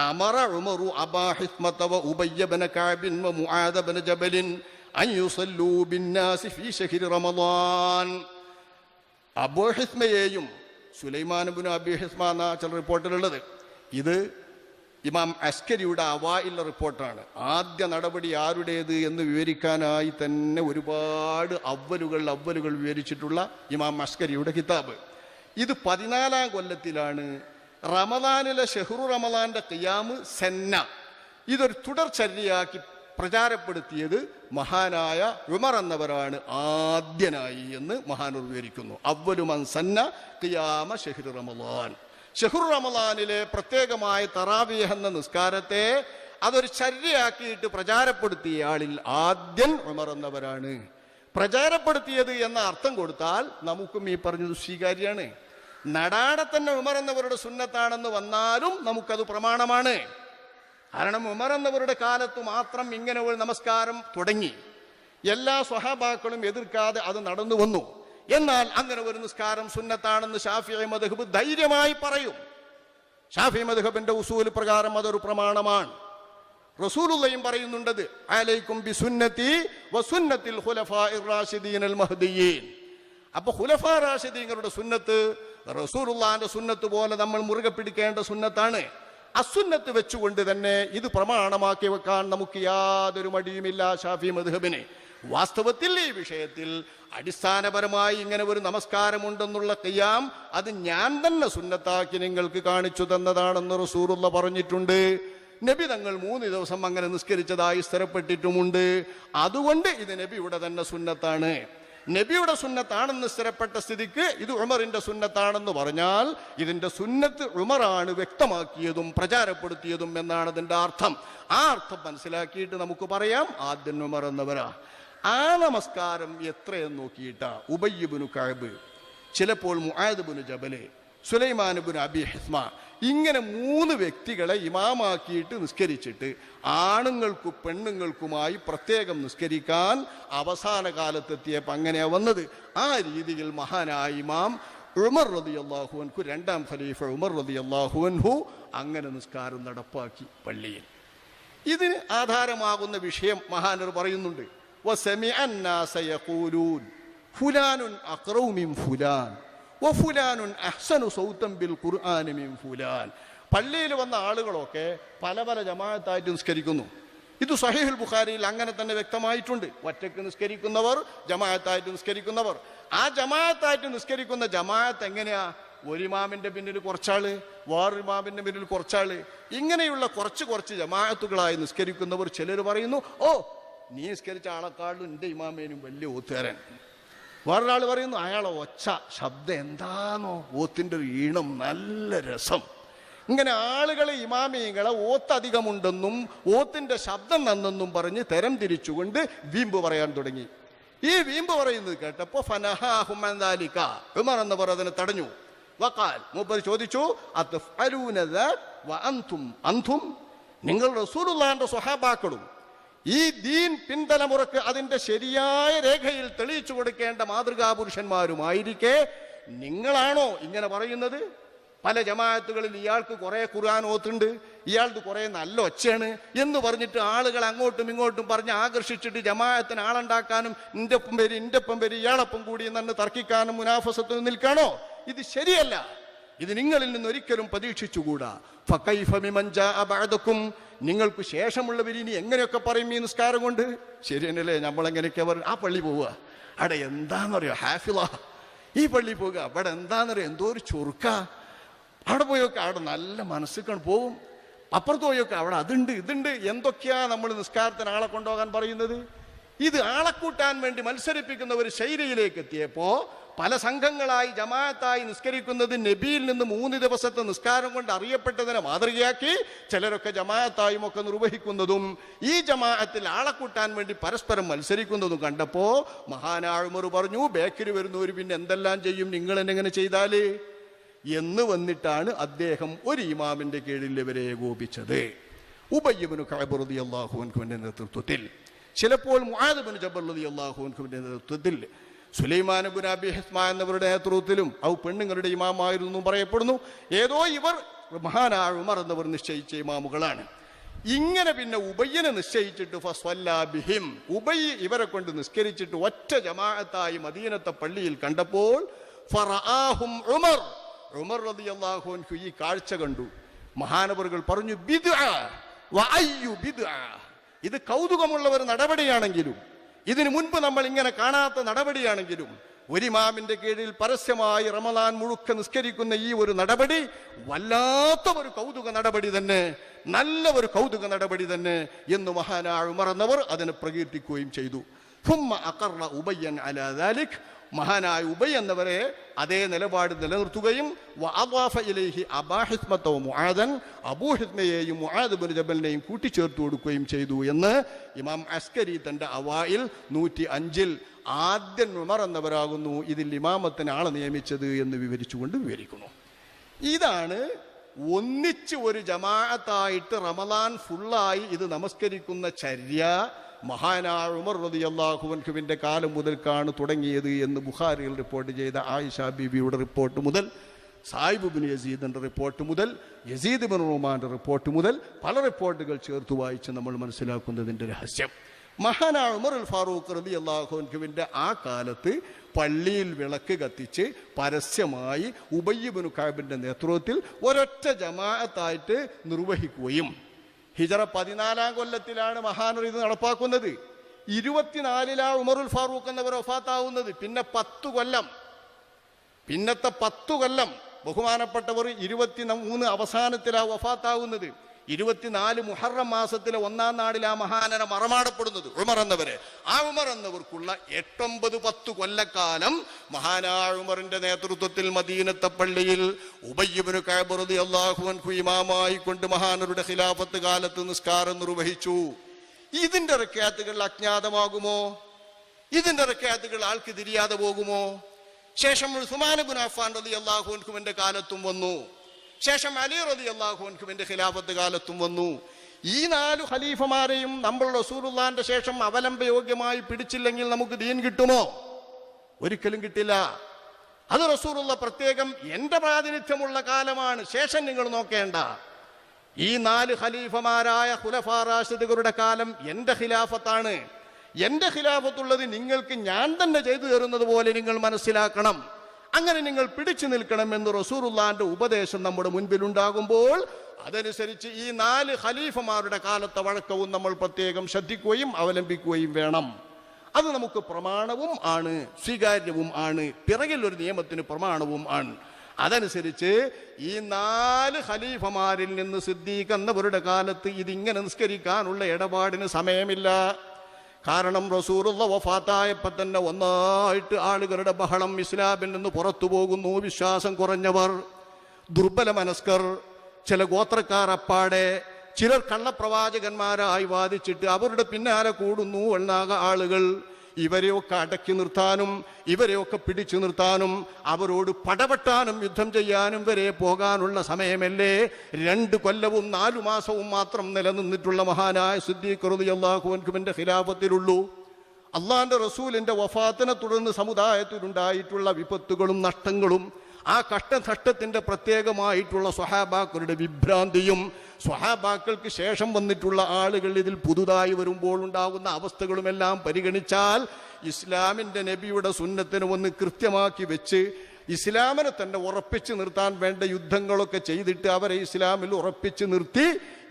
അമറ ഉമറു അബാ ഹിസ്മത വ ഉബയ്യ ഇബ്നു കഅബ് വ മുആദ് ഇബ്നു ജബൽ അൻ യുസല്ലൂ ബിന്നാസി ഫീ ശഹ്രി റമളാൻ. അബൂ ഹിസ്മയെയും സുലൈമാൻ ഇബ്നു അബി ഹിസ്മ എന്ന ചില റിപ്പോർട്ടിലുള്ളത്, ഇത് ഇമാം അസ്കരിയുടെ അവായിലുള്ള റിപ്പോർട്ടാണ്. ആദ്യ നടപടി ആരുടേത് എന്ന് വിവരിക്കാനായി തന്നെ ഒരുപാട് അവലുകൾ വിവരിച്ചിട്ടുള്ള ഇമാം അസ്കരിയുടെ കിതാബ്. ഇത് 14-ാം കൊല്ലത്തിലാണ് റമദാനിലെ ഷഹ്റു റമദാന്റെ ഖിയാമ് സന്ന ഇതൊരു തുടർചര്യയാക്കി പ്രചാരപ്പെടുത്തിയത് മഹാനായ ഉമർ എന്നവരാണ് ആദ്യനായി എന്ന് മഹാനൂർ വിവരിക്കുന്നു. അവ്വലു മൻ സന്ന ഖിയാമ ഷഹ്റു റമദാൻ. ഷഹ്റു റമദാനിലെ പ്രത്യേകമായ തറാവീഹ് എന്ന നിസ്കാരത്തെ അതൊരു ചര്യയാക്കിയിട്ട് പ്രചാരപ്പെടുത്തിയ ആളിൽ ആദ്യൻ ഉമർ എന്നവരാണ്. പ്രചാരപ്പെടുത്തിയത് എന്ന അർത്ഥം കൊടുത്താൽ നമുക്കും ഈ പറഞ്ഞത് സ്വീകാര്യമാണ്. നടാടെ തന്നെ ഉമർ എന്നവരുടെ സുന്നത്താണെന്ന് വന്നാലും നമുക്കത് പ്രമാണമാണ്. കാരണം ഉമർ എന്നവരുടെ കാലത്ത് മാത്രം ഇങ്ങനെ ഒരു നമസ്കാരം തുടങ്ങി. എല്ലാ സ്വഹാബാക്കളും എതിർക്കാതെ അത് നടന്നു വന്നു. എന്നാൽ അങ്ങനെ ഒരു നിസ്കാരം സുന്നത്താണെന്ന് ഷാഫിഈ മദ്ഹബ് ധൈര്യമായി പറയും. ഷാഫിഈ മദ്ഹബിന്റെ ഉസൂൽ പ്രകാരം അതൊരു പ്രമാണമാണ്. റസൂലുള്ളാഹിയും പറയുന്നുണ്ടത് അലൈക്കും ബിസുന്നതി വസുന്നത്തിൽ ഖുലഫാഇർ റാഷിദീനൽ മഹ്ദിയീൻ. അപ്പൊ ഖുലഫാ റാഷിദീങ്ങളുടെ സുന്നത്ത് റസൂലുള്ളാഹിന്റെ സുന്നത്ത് പോലെ നമ്മൾ മുറുകെ പിടിക്കേണ്ട സുന്നത്താണ്. അസുന്നത്ത് വെച്ചുകൊണ്ട് തന്നെ ഇത് പ്രമാണമാക്കി വെക്കാൻ നമുക്ക് യാതൊരു മടിയുമില്ല ഷാഫിഈ മദ്ഹബിന്. വാസ്തവത്തിൽ ഈ വിഷയത്തിൽ അടിസ്ഥാനപരമായി ഇങ്ങനെ ഒരു നമസ്കാരമുണ്ടെന്നുള്ള ഖിയാം അത് ഞാൻ തന്നെ സുന്നത്താക്കി നിങ്ങൾക്ക് കാണിച്ചു തന്നതാണെന്ന് റസൂലുള്ള പറഞ്ഞിട്ടുണ്ട്. നബി തങ്ങൾ 3 ദിവസം അങ്ങനെ നിസ്കരിച്ചതായി സ്ഥിരപ്പെട്ടിട്ടുമുണ്ട്. അതുകൊണ്ട് ഇത് നബിയുടെ തന്നെ സുന്നത്താണ്. നബിയുടെ സുന്നത്താണെന്ന് സ്ഥിരപ്പെട്ട സ്ഥിതിക്ക് ഇത് ഉമറിന്റെ സുന്നത്താണെന്ന് പറഞ്ഞാൽ ഇതിന്റെ സുന്നത്ത് ഉമറാണ് വ്യക്തമാക്കിയതും പ്രചാരപ്പെടുത്തിയതും എന്നാണ് അതിന്റെ അർത്ഥം. ആ അർത്ഥം മനസ്സിലാക്കിയിട്ട് നമുക്ക് പറയാം ആദ്യം ഉമർ എന്നവരാ. ആ നമസ്കാരം എത്രയെന്ന് നോക്കിയിട്ടാ ഉബയ്യ് ഇബ്നു കഅബ്, ചിലപ്പോൾ മുആദ് ഇബ്നു ജബൽ, സുലൈമാൻ ഇബ്നു അബി ഹിസ്മ, ഇങ്ങനെ 3 വ്യക്തികളെ ഇമാമാക്കിയിട്ട് നിസ്കരിച്ചിട്ട് ആണുങ്ങൾക്കും പെണ്ണുങ്ങൾക്കുമായി പ്രത്യേകം നിസ്കരിക്കാൻ അവസാന കാലത്തെത്തിയപ്പോൾ അങ്ങനെയാ വന്നത്. ആ രീതിയിൽ മഹാനായ ഇമാം ഉമർ റളിയല്ലാഹു അൻഹു, 2-ാം ഖലീഫ ഉമർ റളിയല്ലാഹു അൻഹു അങ്ങനെ നിസ്കാരം നടപ്പാക്കി പള്ളിയിൽ. ഇതിന് ആധാരമാകുന്ന വിഷയം മഹാനർ പറയുന്നുണ്ട്. വസമിഅ അന്നാസ യഖൂലൂൻ ഫുലാനുൻ അഖറഉ മിൻ ഫുലാൻ വഫുലാനുൻ അഹ്സനു സൗതൻ ബിൽ ഖുർആനി മിൻ ഫുലാൻ. പള്ളിയിൽ വന്ന ആളുകളൊക്കെ പല പല ജമാഅത്തായിട്ട് നിസ്കരിക്കുന്നു. ഇത് സഹീഹുൽ ബുഖാരിയിൽ അങ്ങനെ തന്നെ വ്യക്തമായിട്ടുണ്ട്. ഒറ്റയ്ക്ക് നിസ്കരിക്കുന്നവർ, ജമാഅത്തായിട്ട് നിസ്കരിക്കുന്നവർ. ആ ജമാഅത്തായിട്ട് നിസ്കരിക്കുന്ന ജമാഅത്ത് എങ്ങനെയാ? ഒരു ഇമാമിന്റെ പിന്നിൽ കുറച്ചാള്, വേറൊരു ഇമാമിന്റെ പിന്നിൽ കുറച്ചാള്, ഇങ്ങനെയുള്ള കുറച്ച് ജമാഅത്തുകളായി നിസ്കരിക്കുന്നവർ ചിലർ പറയുന്നു, ഓ നീ നിസ്കരിച്ച ആളെക്കാളും എൻ്റെ ഇമാമേനും വലിയ ഓത്തുകാരൻ. വേറൊരാൾ പറയുന്നു അയാളെ ഒച്ച ശബ്ദം എന്താണോ, ഓത്തിൻ്റെ ഒരു ഈണം നല്ല രസം. ഇങ്ങനെ ആളുകളെ ഇമാമിയങ്ങളെ ഓത്തധികമുണ്ടെന്നും ഓത്തിന്റെ ശബ്ദം നന്നെന്നും പറഞ്ഞ് തരം തിരിച്ചുകൊണ്ട് വീമ്പ് പറയാൻ തുടങ്ങി. ഈ വീമ്പ് പറയുന്നത് കേട്ടപ്പോ ഫനഹാഹുമന്ദാലിക ഉമർ എന്നവർ അതിനെ തടഞ്ഞു. വഖാൽ മൂപ്പർ ചോദിച്ചു, അതഫ്അലൂന ദാത് വഅൻതും അൻതും, നിങ്ങൾ റസൂലുള്ളാഹിന്റെ സ്വഹാബാക്കളും ഈ ദീൻ പിൻതലമുറക്ക് അതിന്റെ ശരിയായ രേഖയിൽ തെളിയിച്ചു കൊടുക്കേണ്ട മാതൃകാ പുരുഷന്മാരുമായിരിക്കെ നിങ്ങളാണോ ഇങ്ങനെ പറയുന്നത്? പല ജമാഅത്തുകളിൽ ഇയാൾക്ക് കുറെ ഖുർആൻ ഓത്തുണ്ട്, ഇയാൾക്ക് കുറെ നല്ല ഒച്ചയാണ് എന്ന് പറഞ്ഞിട്ട് ആളുകൾ അങ്ങോട്ടും ഇങ്ങോട്ടും പറഞ്ഞ് ആകർഷിച്ചിട്ട് ജമാഅത്തിന് ആളുണ്ടാക്കാനും ഇൻ്റെപ്പം വരി ഇൻ്റെപ്പം വരി ഇയാളൊപ്പം കൂടി എന്ന് തർക്കിക്കാനും മുനാഫസത്ത് നിൽക്കാണോ? ഇത് ശരിയല്ല. ഇത് നിങ്ങളിൽ നിന്ന് ഒരിക്കലും പ്രതീക്ഷിച്ചുകൂടാ. ഫകൈഫ ബിമൻ ജാഅ ബഅദകും, നിങ്ങൾക്ക് ശേഷമുള്ളവർ ഇനി എങ്ങനെയൊക്കെ പറയും ഈ നിസ്കാരം കൊണ്ട്? ശരി തന്നെയല്ലേ? നമ്മളെങ്ങനെയൊക്കെ ആ പള്ളി പോവുക, അവിടെ എന്താണെന്നറിയോ ഹാഫിള, ഈ പള്ളി പോവുക, അവിടെ എന്താണെന്നറിയോ എന്തോ ഒരു ചുരുക്ക, അവിടെ പോയൊക്കെ അവിടെ നല്ല മനസ്സിക്കാൻ പോവും, അപ്പുറത്ത് പോയൊക്കെ അവിടെ അതുണ്ട് ഇതുണ്ട്, എന്തൊക്കെയാ നമ്മൾ നിസ്കാരത്തിന് ആളെ കൊണ്ടുപോകാൻ പറയുന്നത്? ഇത് ആളെ കൂട്ടാൻ വേണ്ടി മത്സരിപ്പിക്കുന്ന ഒരു ശൈലിയിലേക്ക് എത്തിയപ്പോ പല സംഘങ്ങളായി ജമാഅത്തായി നിസ്കരിക്കുന്നത് നബിയിൽ നിന്ന് 3 ദിവസത്തെ നിസ്കാരം കൊണ്ട് അറിയപ്പെട്ടതിനെ മാതൃകയാക്കി ചിലരൊക്കെ ജമാഅത്തായും ഒക്കെ നിർവഹിക്കുന്നതും ഈ ജമാഅത്തിൽ ആളെ കൂട്ടാൻ വേണ്ടി പരസ്പരം മത്സരിക്കുന്നതും കണ്ടപ്പോ മഹാനായ ഉമർ പറഞ്ഞു, ബേക്കറി വരുന്നവർ പിന്നെ എന്തെല്ലാം ചെയ്യും, നിങ്ങൾ എന്നെങ്ങനെ ചെയ്താല് എന്ന് വന്നിട്ടാണ് അദ്ദേഹം ഒരു ഇമാമിന്റെ കീഴിൽ ഇവരെ ഏകോപിച്ചത്. ഉബയ്യ് ഇബ്നു കഅബ് റളിയല്ലാഹു അൻഹുവിന്റെ നേതൃത്വത്തിൽ, ചിലപ്പോൾ മുആദ് ഇബ്നു ജബൽ റളിയല്ലാഹു അൻഹുവിന്റെ നേതൃത്വത്തിൽ, സുലൈമാൻ ഇബ്നു അബി ഹിസ്മ എന്നവരുടെ നേതൃത്വത്തിലും പെണ്ണുങ്ങളുടെ ഇമാമായിരുന്നു പറയപ്പെടുന്നു. ഏതോ ഇവർ മഹാനായ ഉമർ എന്നവർ നിശ്ചയിച്ച ഇമാമുകളാണ്. ഇങ്ങനെ പിന്നെ ഉബയ്യനെ നിശ്ചയിച്ചിട്ട് ഫസ്വല്ലാ ബിഹിം, ഉബയ്യ് ഇവരെ കൊണ്ട് നിസ്കരിച്ചിട്ട് ഒറ്റ ജമാഅത്തായി മദീനത്തെ പള്ളിയിൽ കണ്ടപ്പോൾ ഫറആഹും ഉമർ, ഉമർ റളിയല്ലാഹു അൻഹു ഈ കാഴ്ച കണ്ടു. മഹാനവറുകൾ പറഞ്ഞു, ബിദ്അ വഅയ്യു ബിദ്അ, ഇത് കൗതുകമുള്ള ഒരു നടപടിയാണെങ്കിലും ഇതിനു മുൻപ് നമ്മൾ ഇങ്ങനെ കാണാത്ത നടപടിയാണെങ്കിലും ഒരു ഇമാമിന്റെ കീഴിൽ പരസ്യമായി റമദാൻ മുഴുക്ക നിസ്കരിക്കുന്ന ഈ ഒരു നടപടി വല്ലാത്ത ഒരു കൗതുക നടപടി തന്നെ, നല്ല ഒരു കൗതുക നടപടി തന്നെ എന്ന് മഹാനായ ഉമർ എന്നവർ അതിനെ പ്രകീർത്തിക്കുകയും ചെയ്തു. ثم أقر أبي على ذلك, മഹാനായ ഉബയ്യ് എന്നവരെ അതേ നിലപാട് നിലനിർത്തുകയും വഅദാഫ ഇലൈഹി അബാ ഹിസ്മത വമുആദൻ, അബൂ ഹിസ്മയെയും മുആദ് ഇബ്നു ജബലിനെയും കൂട്ടിച്ചേർത്ത് കൊടുക്കുകയും ചെയ്തു എന്ന് ഇമാം അസ്കരി തന്റെ അവായിൽ 105 ആദ്യം ഉമർ എന്നവരാകുന്നു ഇതിൽ ഇമാമത്തിന് ആളെ നിയമിച്ചത് എന്ന് വിവരിച്ചുകൊണ്ട് വിവരിക്കുന്നു. ഇതാണ് ഒന്നിച്ച് ഒരു ജമാഅത്തായിട്ട് റമദാൻ ഫുള്ളായി ഇത് നമസ്കരിക്കുന്ന ചര്യ മഹാനായ ഉമർ റളിയല്ലാഹു അൻഹുവിന്റെ കാലം മുതൽക്കാണ് തുടങ്ങിയത് എന്ന് ബുഖാരിയിൽ റിപ്പോർട്ട് ചെയ്ത ആയിഷ ബീവിയുടെ റിപ്പോർട്ട് മുതൽ, സായിബ് ഇബ്നു യസീദിന്റെ റിപ്പോർട്ട് മുതൽ, യസീദ് ഇബ്നു റുമാന്റെ റിപ്പോർട്ട് മുതൽ പല റിപ്പോർട്ടുകൾ ചേർത്ത് വായിച്ച് നമ്മൾ മനസ്സിലാക്കുന്നതിന്റെ രഹസ്യം, മഹാനായ ഉമർ അൽ ഫാറൂഖ് റളിയല്ലാഹു അൻഹുവിന്റെ ആ കാലത്ത് പള്ളിയിൽ വിളക്ക് കത്തിച്ച് പരസ്യമായി ഉബയ്യ് ഇബ്നു കഅബിന്റെ നേതൃത്വത്തിൽ ഒരൊറ്റ ജമാഅത്തായിട്ട് നിർവഹിക്കുകയും, ഹിജറ 14-ാം കൊല്ലത്തിലാണ് മഹാനർ ഇത് നടപ്പാക്കുന്നത്. 24-ലാണ് ഉമറുൽ ഫാറൂഖ് എന്നവർ വഫാത്താവുന്നത്. പിന്നെ 10 കൊല്ലം, പിന്നത്തെ 10 കൊല്ലം ബഹുമാനപ്പെട്ടവർ 23 അവസാനത്തിലാണ് വഫാത്താവുന്നത്. 24 മുഹറം മാസത്തിലെ 1-ാം നാളിൽ ആ മഹാനനെ മറമാടപ്പെടുന്നത് ഉമർ എന്നവരെ. ആ ഉമർ എന്നവർക്കുള്ള 8-9-10 കൊല്ലക്കാലം മഹാനായ ഉമറിന്റെ നേതൃത്വത്തിൽ മദീനത്തെ പള്ളിയിൽ ഉബയ്യ് ഇബ്നു കഅബ് റളിയല്ലാഹു അൻഹു ഇമാമായി കൊണ്ട് മഹാനരുടെ ഖിലാഫത്ത് കാലത്ത് നിസ്കാരം നിർവഹിച്ചു. ഇതിന്റെ റക്അത്തുകൾ അജ്ഞാതമാകുമോ? ഇതിന്റെ റക്അത്തുകൾ ആൾക്ക് തിരിയാതെ പോകുമോ? ശേഷം ഉസ്മാൻ ഇബ്നു അഫ്ഫാൻ റളിയല്ലാഹു അൻഹുവിന്റെ കാലത്തും വന്നു, ശേഷം അലി റളിയല്ലാഹു അൻഹുവിന്റെ ഖിലാഫത്ത് കാലത്തും വന്നു. ഈ 4 ഖലീഫമാരെയും നമ്മൾ റസൂലുള്ളാഹിന്റെ ശേഷം അവലംബയോഗ്യമായി പിടിച്ചില്ലെങ്കിൽ നമുക്ക് ദീൻ കിട്ടുമോ? ഒരിക്കലും കിട്ടില്ല. അത് റസൂലുള്ള പ്രത്യേകം എന്റെ പ്രാതിനിധ്യമുള്ള കാലമാണ്, ശേഷം നിങ്ങൾ നോക്കേണ്ട. ഈ 4 ഖലീഫമാരായ ഖുലഫാ റാഷിദുകളുടെ കാലം എന്റെ ഖിലാഫത്താണ്. എന്റെ ഖിലാഫത്തുള്ളത് നിങ്ങൾക്ക് ഞാൻ തന്നെ ചെയ്തു തരുന്നത് പോലെ നിങ്ങൾ മനസ്സിലാക്കണം. അങ്ങനെ നിങ്ങൾ പിടിച്ചു നിൽക്കണമെന്ന് റസൂലുള്ളാഹിന്റെ ഉപദേശം നമ്മുടെ മുൻപിലുണ്ടാകുമ്പോൾ അതനുസരിച്ച് ഈ 4 ഖലീഫമാരുടെ കാലത്തെ വഴക്കവും നമ്മൾ പ്രത്യേകം ശ്രദ്ധിക്കുകയും അവലംബിക്കുകയും വേണം. അത് നമുക്ക് പ്രമാണവും ആണ്, സ്വീകാര്യവും ആണ്, പിറകിൽ ഒരു നിയമത്തിന് പ്രമാണവും ആണ്. അതനുസരിച്ച് ഈ 4 ഖലീഫമാരിൽ നിന്ന് സിദ്ദീഖ് എന്നവരുടെ കാലത്ത് ഇതിങ്ങനെ നിസ്കരിക്കാനുള്ള ഇടപാടിന് സമയമില്ല. കാരണം റസൂലുള്ള വഫാത്തായപ്പോൾ തന്നെ ഒന്നായിട്ട് ആളുകളുടെ ബഹളം, ഇസ്ലാമിൽ നിന്ന് പുറത്തു പോകുന്നു വിശ്വാസം കുറഞ്ഞവർ, ദുർബല മനസ്കർ, ചില ഗോത്രക്കാർ അപ്പാടെ, ചിലർ കള്ളപ്രവാചകന്മാരായി വാദിച്ചിട്ട് അവരുടെ പിന്നാലെ കൂടുന്നു ഒന്നാക ആളുകൾ. ഇവരെയൊക്കെ അടക്കി നിർത്താനും ഇവരെയൊക്കെ പിടിച്ചു നിർത്താനും അവരോട് പടവെട്ടാനും യുദ്ധം ചെയ്യാനും വരെ പോകാനുള്ള സമയമല്ലേ 2 കൊല്ലവും 4 മാസവും മാത്രം നിലനിന്നിട്ടുള്ള മഹാനായ സിദ്ദീഖ് റളിയല്ലാഹു അൻഹുവിന്റെ ഖിലാഫത്തിലുള്ളൂ. അള്ളാന്റെ റസൂലിന്റെ വഫാത്തിനെ തുടർന്ന് സമുദായത്തിലുണ്ടായിട്ടുള്ള വിപത്തുകളും നഷ്ടങ്ങളും, ആ കഷ്ടനഷ്ടത്തിന്റെ പ്രത്യേകമായിട്ടുള്ള സ്വഹാബാക്കളുടെ വിഭ്രാന്തിയും, സ്വഹാബാക്കൾക്ക് ശേഷം വന്നിട്ടുള്ള ആളുകൾ ഇതിൽ പുതുതായി വരുമ്പോൾ ഉണ്ടാകുന്ന അവസ്ഥകളുമെല്ലാം പരിഗണിച്ചാൽ ഇസ്ലാമിന്റെ നബിയുടെ സുന്നത്തിനെ ഒന്ന് കൃത്യമാക്കി വെച്ച് ഇസ്ലാമിനെ തന്നെ ഉറപ്പിച്ചു നിർത്താൻ വേണ്ട യുദ്ധങ്ങളൊക്കെ ചെയ്തിട്ട് അവരെ ഇസ്ലാമിൽ ഉറപ്പിച്ചു നിർത്തി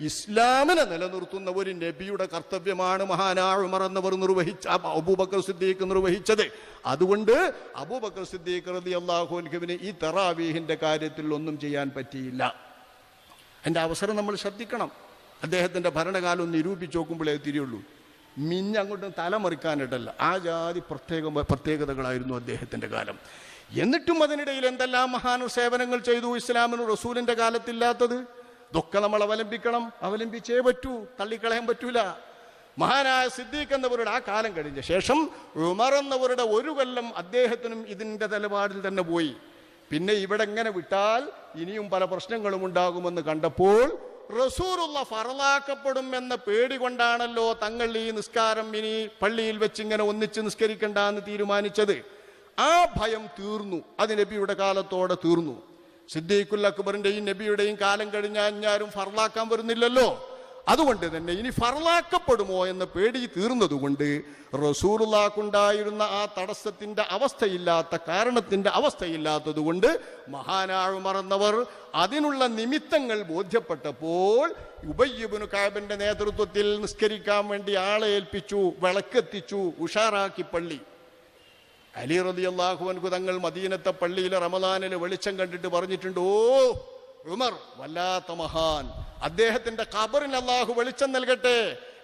ഇസ്ലാമിനെ നിലനിർത്തുന്ന ഒരു നബിയുടെ കർത്തവ്യമാണ് മഹാനായ ഉമർ എന്നവർ അബൂബക്കർ സിദ്ദീഖ് നിർവഹിച്ചത്. അതുകൊണ്ട് അബൂബക്കർ സിദ്ദീഖ് റളിയല്ലാഹു അൻഹുവിന് ഈ തറാവീഹിന്റെ കാര്യത്തിൽ ഒന്നും ചെയ്യാൻ പറ്റിയില്ല. എൻ്റെ അവസരം നമ്മൾ ശ്രദ്ധിക്കണം. അദ്ദേഹത്തിൻ്റെ ഭരണകാലം നിരൂപിച്ച് നോക്കുമ്പോഴേ തിരിയുള്ളൂ. അങ്ങോട്ടും തലമറിക്കാനിട്ടല്ല, ആ ജാതി പ്രത്യേകതകളായിരുന്നു അദ്ദേഹത്തിൻ്റെ കാലം. എന്നിട്ടും അതിനിടയിൽ എന്തെല്ലാം മഹാന സേവനങ്ങൾ ചെയ്തു ഇസ്ലാമിന് റസൂലിന്റെ കാലത്തില്ലാത്തത്. ഇതൊക്കെ നമ്മൾ അവലംബിച്ചേ പറ്റൂ, തള്ളിക്കളയാൻ പറ്റൂല. മഹാനായ സിദ്ദീഖ് എന്നവരുടെ ആ കാലം കഴിഞ്ഞ ശേഷം ഉമർ എന്നവരുടെ 1 കൊല്ലം അദ്ദേഹത്തിനും ഇതിൻ്റെ നിലപാടിൽ തന്നെ പോയി. പിന്നെ ഇവിടെ എങ്ങനെ വിട്ടാൽ ഇനിയും പല പ്രശ്നങ്ങളും ഉണ്ടാകുമെന്ന് കണ്ടപ്പോൾ റസൂലുള്ള ഫറലാക്കപ്പെടും എന്ന പേടി കൊണ്ടാണല്ലോ തങ്ങൾ ഈ നിസ്കാരം ഇനി പള്ളിയിൽ വെച്ച് ഇങ്ങനെ ഒന്നിച്ച് നിസ്കരിക്കണ്ട എന്ന് തീരുമാനിച്ചത്. ആ ഭയം തീർന്നു. അത് നബിയുടെ കാലത്തോടെ തീർന്നു. സിദ്ദീഖുൽ അക്ബറിന്റെയും നബിയുടെയും കാലം കഴിഞ്ഞാൽ ആരും ഫർലാക്കാൻ വരുന്നില്ലല്ലോ. അതുകൊണ്ട് തന്നെ ഇനി ഫർലാക്കപ്പെടുമോ എന്ന പേടി തീർന്നതുകൊണ്ട് റസൂലുള്ളാഹിക്കുണ്ടായിരുന്ന ആ തടസ്സത്തിന്റെ അവസ്ഥയില്ലാത്ത, കാരണത്തിന്റെ അവസ്ഥയില്ലാത്തത് കൊണ്ട് മഹാനായ ഉമർ എന്നവർ അതിനുള്ള നിമിത്തങ്ങൾ ബോധ്യപ്പെട്ടപ്പോൾ ഉബയ്യ് ഇബ്നു കഅബിന്റെ നേതൃത്വത്തിൽ നിസ്കരിക്കാൻ വേണ്ടി ആളെ ഏൽപ്പിച്ചു, വിളക്കെത്തിച്ചു, ഉഷാറാക്കി പള്ളി. അലി റളിയല്ലാഹു അൻഹു തങ്ങൾ മദീനത്തെ പള്ളിയിലെ റമദാനിലെ വെളിച്ചം കണ്ടിട്ട് പറഞ്ഞിട്ടുണ്ട്, ഓ ഉമർ വല്ലാത്ത മഹാൻ, അദ്ദേഹത്തിന്റെ ഖബറിന് അല്ലാഹു വെളിച്ചം നൽകട്ടെ.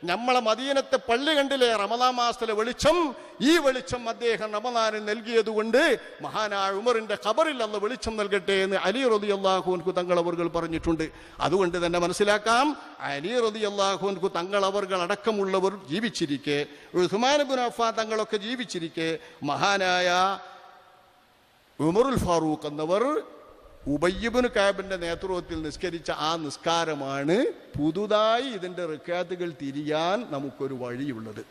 നമ്മളെ മദീനത്തെ പള്ളി കണ്ടില്ലേ റമദാൻ മാസത്തിലെ വെളിച്ചം, ഈ വെളിച്ചം അദ്ദേഹം റമദാനിൽ നൽകിയതുകൊണ്ട് മഹാനായ ഉമറിന്റെ ഖബറിൽ അല്ലാഹു വെളിച്ചം നൽകട്ടെ എന്ന് അലി റളിയല്ലാഹു അൻഹു തങ്ങൾ അവർകൾ പറഞ്ഞിട്ടുണ്ട്. അതുകൊണ്ട് തന്നെ മനസ്സിലാക്കാം, അലി റളിയല്ലാഹു അൻഹു തങ്ങൾ അവർകൾ അടക്കമുള്ളവർ ജീവിച്ചിരിക്കെ, ഉസ്മാൻ ഇബ്നു അഫ്ഫാൻ തങ്ങളൊക്കെ ജീവിച്ചിരിക്കെ മഹാനായ ഉമറുൽ ഫാറൂഖ് എന്നവർ ഉബയ്യ് ഇബ്നു കഅബിന്റെ നേതൃത്വത്തിൽ നിസ്കരിച്ച ആ നിസ്കാരമാണ് പുതുതായി ഇതിന്റെ റിക്കാത്തുകൾ തിരിയാൻ നമുക്കൊരു വഴിയുള്ളത്.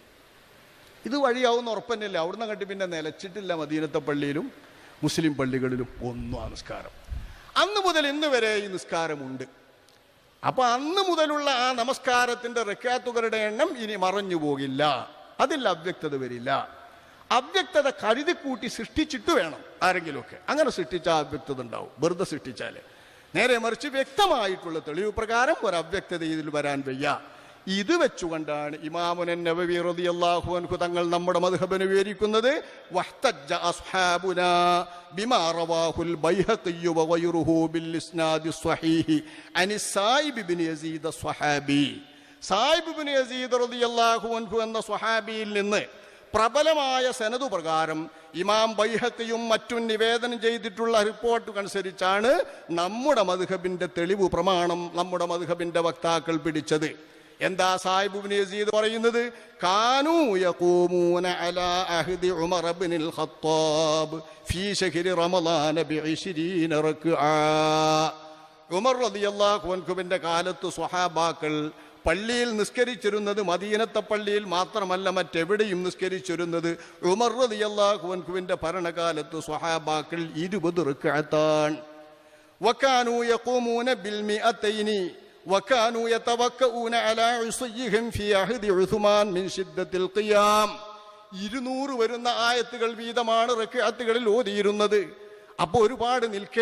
ഇത് വഴിയാവുന്ന ഉറപ്പന്നല്ല. അവിടുന്ന് കണ്ടി പിന്നെ നിലച്ചിട്ടില്ല മദീനത്തെ പള്ളിയിലും മുസ്ലിം പള്ളികളിലും ഒന്നും ആ നിസ്കാരം. അന്ന് മുതൽ ഇന്ന് വരെ ഈ നിസ്കാരമുണ്ട്. അപ്പൊ അന്ന് മുതലുള്ള ആ നമസ്കാരത്തിന്റെ റിക്കാത്തുകളുടെ എണ്ണം ഇനി മറഞ്ഞു പോകില്ല, അതിൽ അവ്യക്തത വരില്ല. അവ്യക്തത കരുതിക്കൂട്ടി സൃഷ്ടിച്ചിട്ട് വേണം ആരെങ്കിലുമൊക്കെ. അങ്ങനെ സൃഷ്ടിച്ചാൽ അവ്യക്തത ഉണ്ടാവും, വെറുതെ സൃഷ്ടിച്ചാല്. നേരെ മറിച്ച് വ്യക്തമായിട്ടുള്ള തെളിവ് പ്രകാരം ഒരു അവ്യക്തത ഇതിൽ വരാൻ വയ്യ. ഇത് വെച്ചുകൊണ്ടാണ് ഇമാമുൻ നവവി റളിയല്ലാഹു അൻഹു തങ്ങൾ നമ്മുടെ മദ്ഹബിനെ വിവരിക്കുന്നത്, വഹ്തജ്ജ അസ്ഹാബുനാ ബിമാ റവാഹുൽ ബൈഹഖി വഗൈറുഹു ബിൽ ഇസ്നാദി സ്വഹീഹി അനി സായിബ് ഇബ്നു യസീദ് സ്വഹാബി. സായിബ് ഇബ്നു യസീദ് റളിയല്ലാഹു അൻഹു എന്ന സ്വഹാബിയിൽ നിന്ന് പ്രബലമായ സനദ് പ്രകാരം ഇമാം ബൈഹഖിയും മറ്റും നിവേദനം ചെയ്തിട്ടുള്ള റിപ്പോർട്ട് അനുസരിച്ചാണ് നമ്മുടെ മദ്ഹബിന്റെ തെളിവ് പ്രമാണം നമ്മുടെ മദ്ഹബിന്റെ വക്താക്കൾ പിടിച്ചത്. എന്താ സായിബ് ഇബ്നു യസീദ് പറയുന്നത്? കാനൂ യഖൂമൂന അലാ അഹ്ദി ഉമർ ഇബ്നുൽ ഖത്താബ് ഫീ ശഹ്രി റമളാന ബി20 റക്അ. ഉമർ റളിയല്ലാഹു അൻഹുവിന്റെ കാലത്ത് സ്വഹാബാക്കൾ പള്ളിയിൽ നിസ്കരിച്ചിരുന്നത് മദീനത്തെ പള്ളിയിൽ മാത്രമല്ല, മറ്റെവിടെയും നിസ്കരിച്ചിരുന്നത് ഉമർ റളിയല്ലാഹു അൻഹുവിന്റെ ഭരണകാലത്ത് സ്വഹാബാക്കൾ 20 റക്അത്താണ്. വകാനൂ യഖൂമൂന ബിൽ മിഅതൈനി വകാനൂ യതവക്കഊന അലാ ഉസയ്യിഹിം ഫീ അഹ്ദി ഉസ്മാൻ മിൻ ശിദ്ദത്തിൽ ഖിയാം. 200 വരുന്ന ആയത്തുകൾ വീതമാണ് റക്അത്തുകളിൽ ഓതിയിരുന്നത്. അപ്പോൾ ഒരുപാട് നിൽക്കേ